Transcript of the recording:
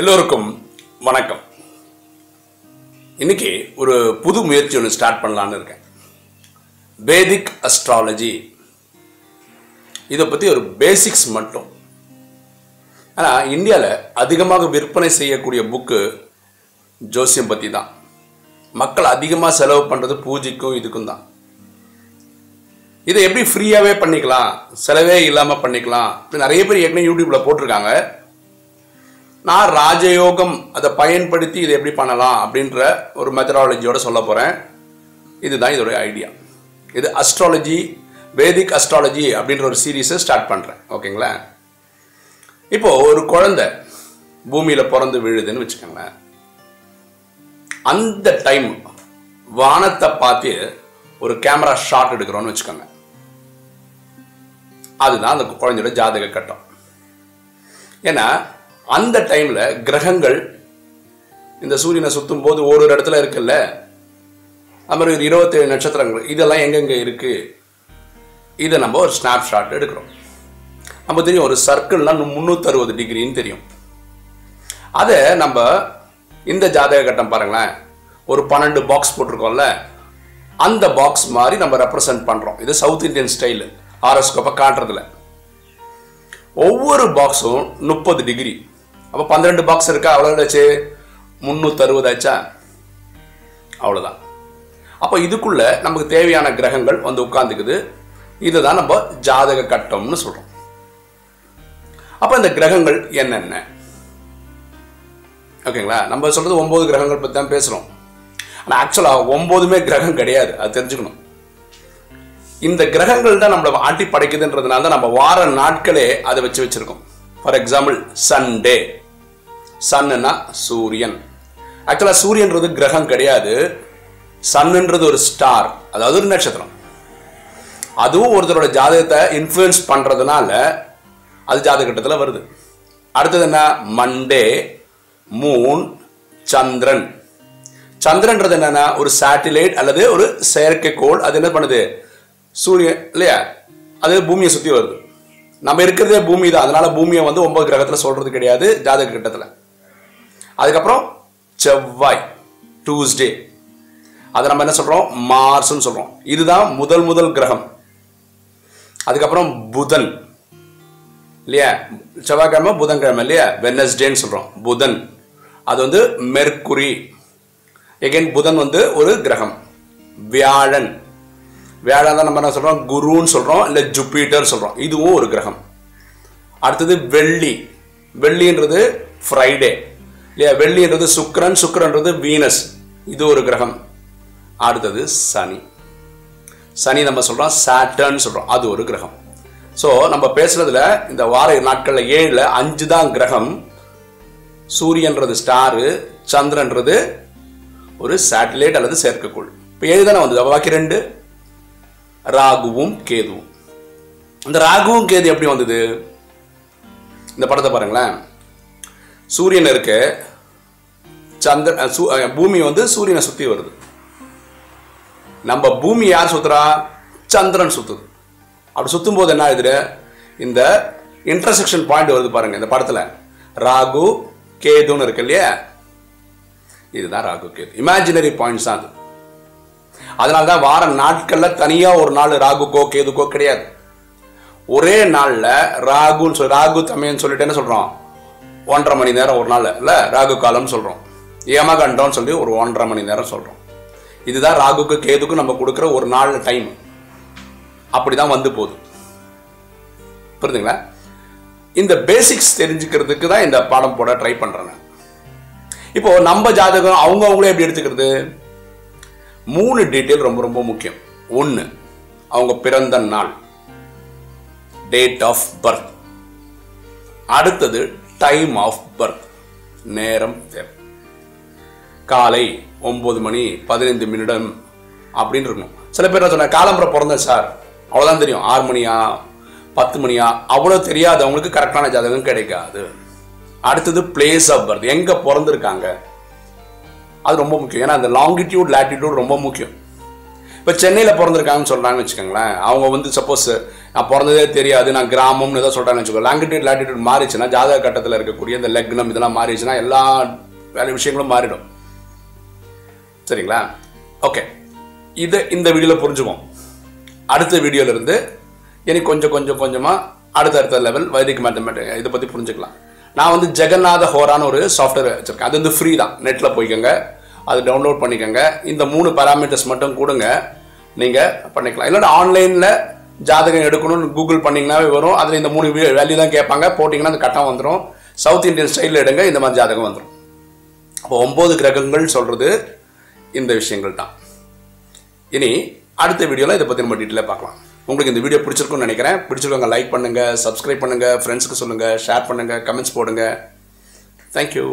எல்லோருக்கும் வணக்கம். இன்னைக்கு ஒரு புது முயற்சி ஒன்று ஸ்டார்ட் பண்ணலான்னு இருக்கேன். வேதிக் அஸ்ட்ராலஜி. இதை பற்றி ஒரு பேசிக்ஸ் மட்டும். ஆனால் இந்தியாவில் அதிகமாக விற்பனை செய்யக்கூடிய புக்கு ஜோசியம் பற்றி தான். மக்கள் அதிகமாக செலவு பண்ணுறது பூஜைக்கும் இதுக்கும் தான். இதை எப்படி ஃப்ரீயாகவே பண்ணிக்கலாம், செலவே இல்லாமல் பண்ணிக்கலாம், நிறைய பேர் ஏற்கனவே யூடியூப்பில் போட்டிருக்காங்க. நான் ராஜயோகம் அதை பயன்படுத்தி இதை எப்படி பண்ணலாம் அப்படின்ற ஒரு மெத்தடாலஜியோடு சொல்ல போகிறேன். இதுதான் இதோடைய ஐடியா. இது அஸ்ட்ராலஜி, வேதிக் அஸ்ட்ராலஜி அப்படின்ற ஒரு சீரீஸை ஸ்டார்ட் பண்ணுறேன். ஓகேங்களா? இப்போது ஒரு குழந்தை பூமியில் பிறந்து விழுதுன்னு வச்சுக்கோங்களேன். அந்த டைம் வானத்தை பார்த்து ஒரு கேமரா ஷாட் எடுக்கிறோன்னு வச்சுக்கோங்க. அதுதான் அந்த குழந்தையோட ஜாதக கட்டம். ஏன்னா அந்த டைமில் கிரகங்கள் இந்த சூரியனை சுற்றும் போது ஒரு இடத்துல இருக்குல்ல, அது மாதிரி ஒரு 27 நட்சத்திரங்கள் இதெல்லாம் எங்கெங்கே இருக்குது, இதை நம்ம ஒரு ஸ்னாப் ஷாட் எடுக்கிறோம். நம்ம தெரியும் ஒரு சர்க்கிள்னால் 360 டிகிரின்னு தெரியும். அதை நம்ம இந்த ஜாதக கட்டம் பாருங்களேன், ஒரு 12 பாக்ஸ் போட்டிருக்கோம்ல, அந்த பாக்ஸ் மாதிரி நம்ம ரெப்ரசன்ட் பண்ணுறோம். இது சவுத் இந்தியன் ஸ்டைலு ஹாரோஸ்கோப்பை காட்டுறதுல. ஒவ்வொரு பாக்ஸும் 30 டிகிரி. அப்போ 12 பாக்ஸ் இருக்கா, அவ்வளோ ஆச்சு, 360 ஆச்சா, அவ்வளோதான். அப்போ இதுக்குள்ள நமக்கு தேவையான கிரகங்கள் வந்து உட்காந்துக்குது. இதுதான் நம்ம ஜாதக கட்டம்னு சொல்கிறோம். அப்போ இந்த கிரகங்கள் என்னென்ன? ஓகேங்களா? நம்ம சொல்கிறது 9 கிரகங்கள் பற்றி தான் பேசுகிறோம். ஆனால் ஆக்சுவலாக 9மே கிரகம் கிடையாது, அது தெரிஞ்சுக்கணும். இந்த கிரகங்கள் தான் நம்மளை ஆட்டி படைக்குதுன்றதுனால தான் நம்ம வார நாட்களே அதை வச்சிருக்கோம். For example Sunday. சன்னுன்னா சூரியன். ஆக்சுவலாக சூரியன்றது கிரகம் கிடையாது, சன்னுன்றது ஒரு ஸ்டார், அதாவது ஒரு நட்சத்திரம். அதுவும் ஒருத்தரோட ஜாதகத்தை இன்ஃப்ளூயன்ஸ் பண்ணுறதுனால அது ஜாதகட்டத்தில் வருது. அடுத்தது என்ன? மண்டே, மூன், சந்திரன். சந்திரன்றது என்னன்னா ஒரு சேட்டிலைட் அல்லது ஒரு செயற்கைக்கோள். அது என்ன பண்ணுது? சூரியன் இல்லையா, அது பூமியை சுற்றி வருது. நம்ம இருக்கிறதே பூமி தான், அதனால பூமியை வந்து 9 கிரகத்தில் சொல்றது கிடையாது ஜாதக கட்டத்தில். அதுக்கப்புறம் செவ்வாய், டியூஸ்டே, அதை நம்ம என்ன சொல்றோம்? மார்ஸ்ன்னு சொல்றோம். இதுதான் முதல் கிரகம். அதுக்கப்புறம் புதன் இல்லையா, செவ்வாய்க்கிழமை புதன்கிழமை இல்லையா, வெனஸ்டேன்னு சொல்றோம். புதன் அது வந்து மெர்க்குரி. எகைன் புதன் வந்து ஒரு கிரகம். வியாழன், வியாழன் தான் நம்ம என்ன சொல்றோம்? குருன்னு சொல்றோம், இல்லை ஜூபிட்டர் சொல்றோம். இதுவும் ஒரு கிரகம். அடுத்தது வெள்ளி. வெள்ளின்றது ஃப்ரைடே இல்லையா, வெள்ளின்றது சுக்கிரன், சுக்கிரன்றது வீனஸ், இது ஒரு கிரகம். அடுத்தது சனி. சனி நம்ம சொல்றோம் சாட்டர்ன் சொல்றோம், அது ஒரு கிரகம். ஸோ நம்ம பேசுறதுல இந்த வார நாட்களில் 7ல் 5 தான் கிரகம். சூரியன்றது ஸ்டாரு, சந்திரன்றது ஒரு சேட்டலைட் அல்லது செயற்கைக்கோள். இப்போ 7 தானே வந்தது, பாக்கி 2 ராகுவும் கேதுவும். இந்த ராகுவும் கேது எப்படி வந்தது? இந்த படத்தை பாருங்களேன். சூரியன் இருக்கு, பூமி வந்து சூரியனை சுத்தி வருது. நம்ம பூமி யார் சுத்துறா? சந்திரன் சுத்துது. அப்படி சுத்தும் போது என்ன ஆகுது? இந்த இன்டர்செக்ஷன் பாயிண்ட் வருது பாருங்க இந்த படத்துல. ராகு கேதுன்னு இருக்கு இல்லையா, இதுதான் ராகு கேது. இமேஜினரி பாயிண்ட்ஸ் தான் அது. அதனால்தான் வார நாட்கள்ல தனியா ஒரு நாள் ராகுக்கோ கேதுக்கோ கிடையாது. ஒரே நாள்ல ராகுன்னு சொல்லி, ராகு தமையன்னு சொல்லிட்டு என்ன சொல்றோம்? 1.5 மணி நேரம் ஒரு நாள் இல்ல, ராகு காலம்னு சொல்றோம். யமகண்டம்னு சொல்லி ஒரு 1.5 மணி நேரம் சொல்றோம். இதுதான் ராகுக்கு கேதுக்கு நம்ம கொடுக்குற ஒரு நாள் டைம். அப்படிதான் வந்து போகுது. புரியுதுங்களா? இந்த பேசிக்ஸ் தெரிஞ்சுக்கிறதுக்கு தான் இந்த பாடம் போட ட்ரை பண்றேன். இப்போ நம்ம ஜாதகம் அவங்களே எப்படி எடுத்துக்கிறது? 3 டீட்டெயில் ரொம்ப ரொம்ப முக்கியம். 1, அவங்க பிறந்த நாள், டேட் ஆஃப் பர்த். அடுத்தது டைம் ஆஃப் பர்த், நேரம் தேவை. காலை 9 மணி 15 நிமிடம் அப்படின்னு இருக்கணும். சில பேர் சொன்ன காலம்புற பிறந்தேன் சார், அவ்வளோதான் தெரியும். 6 மணியா 10 மணியா அவ்வளோ தெரியாது, அவங்களுக்கு கரெக்டான ஜாதகம் கிடைக்காது. அடுத்தது பிளேஸ் ஆஃப் பர்த், எங்கே பிறந்திருக்காங்க, அது ரொம்ப முக்கியம். ஏன்னா அந்த லாங்கிடியூட் லாட்டிடியூட் ரொம்ப முக்கியம். இப்போ சென்னையில் பிறந்திருக்காங்கன்னு சொல்கிறாங்கன்னு வச்சுக்கோங்களேன். அவங்க வந்து சப்போஸ் நான் பிறந்ததே தெரியாது, நான் கிராமம்னு ஏதோ சொல்கிறேன்னு வச்சுக்கோ. லாங்கிடியூட் லாட்டிடியூட் மாறிச்சுன்னா, ஜாதக கட்டத்தில் இருக்கக்கூடிய இந்த லக்னம் இதெல்லாம் மாறிடுச்சுன்னா எல்லா வேலை விஷயங்களும் மாறிடும். சரிங்களா? ஓகே, இந்த வீடியோவில் புரிஞ்சுக்குவோம். அடுத்த வீடியோலேருந்து எனக்கு கொஞ்சமாக அடுத்த லெவல் வைதிக் மேத்தமேட்டிக்ஸ் இதை பற்றி புரிஞ்சுக்கலாம். நான் வந்து ஜெகநாத ஹோரான்னு ஒரு சாஃப்ட்வேர் வச்சுருக்கேன். அது வந்து ஃப்ரீ தான், நெட்டில் போய்க்கோங்க, அது டவுன்லோட் பண்ணிக்கோங்க. இந்த 3 பேராமீட்டர்ஸ் மட்டும் கொடுங்க, நீங்கள் பண்ணிக்கலாம். இல்லைன்னா ஆன்லைனில் ஜாதகம் எடுக்கணும்னு கூகுள் பண்ணிங்கன்னாவே வரும். அதில் இந்த 3 வேல்யூ தான் கேட்பாங்க, போட்டிங்கன்னா அந்த கட்டம் வந்துடும். சவுத் இந்தியன் ஸ்டைலில் எடுங்க, இந்த மாதிரி ஜாதகம் வந்துடும். அப்போ 9 கிரகங்கள் சொல்கிறது இந்த விஷயங்கள் தான். இனி அடுத்த வீடியோவில் இதை பற்றி நம்ம டீட்டெயிலாக பார்க்கலாம். உங்களுக்கு இந்த வீடியோ பிடிச்சிருக்குன்னு நினைக்கிறேன். பிடிச்சிருக்கவங்க லைக் பண்ணுங்கள், சப்ஸ்கிரைப் பண்ணுங்கள், ஃப்ரெண்ட்ஸுக்கு சொல்லுங்கள், ஷேர் பண்ணுங்கள், கமெண்ட்ஸ் போடுங்க. தேங்க்யூ.